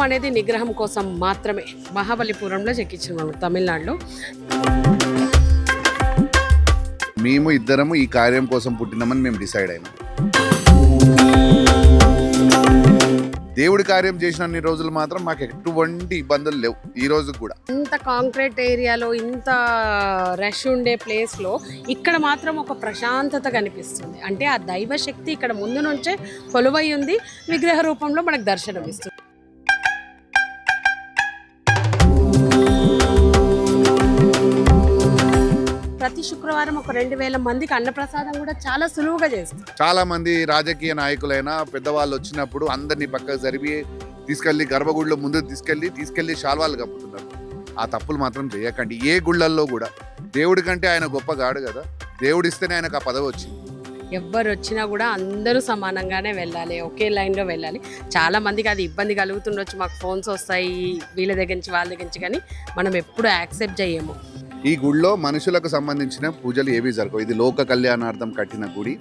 అనేది నిగ్రహం కోసం మాత్రమే. మహాబలిపురంలో చెక్కించాము తమిళనాడులో. మేము ఇద్దరము ఈ కార్యం కోసం పుట్టినామని మేము డిసైడ్ అయినాం. దేవుడి కార్యం చేసినన్ని రోజులు మాత్రం మాకు ఎటువంటి ఇబ్బందులు లేవు ఈ రోజు కూడా. ఇంత కాంక్రీట్ ఏరియాలో, ఇంత రష్ ఉండే ప్లేస్లో ఇక్కడ మాత్రం ఒక ప్రశాంతత కనిపిస్తుంది. అంటే ఆ దైవ శక్తి ఇక్కడ ముందు నుంచే కొలువై ఉంది, విగ్రహ రూపంలో మనకు దర్శనం ఇస్తుంది. ప్రతి శుక్రవారం ఒక 2000 మందికి అన్నప్రసాదం కూడా చాలా సులువుగా చేస్తారు. చాలా మంది రాజకీయ నాయకులైనా పెద్దవాళ్ళు వచ్చినప్పుడు అందరినీ పక్కకు జరిపి తీసుకెళ్లి గర్భగుడిలో ముందు తీసుకెళ్లి శాల్వాలు కప్పుతున్నారు. ఆ తప్పులు మాత్రం చేయకండి. ఏ గుళ్ళల్లో కూడా దేవుడి కంటే ఆయన గొప్ప గాడు కదా, దేవుడిస్తేనే ఆయనకు ఆ పదవి వచ్చింది. ఎవ్వరు వచ్చినా కూడా అందరూ సమానంగానే వెళ్ళాలి, ఒకే లైన్లో వెళ్ళాలి. చాలా మందికి అది ఇబ్బంది కలుగుతుండొచ్చు, మాకు ఫోన్స్ వస్తాయి వీళ్ళ దగ్గర నుంచి వాళ్ళ దగ్గర నుంచి, కానీ మనం ఎప్పుడు యాక్సెప్ట్ చేయము. ఈ గుడిలో మనుషులకు సంబంధించిన పూజలు ఏవి జరగవు. ఇది లోక కళ్యాణార్థం కట్టిన గుడి.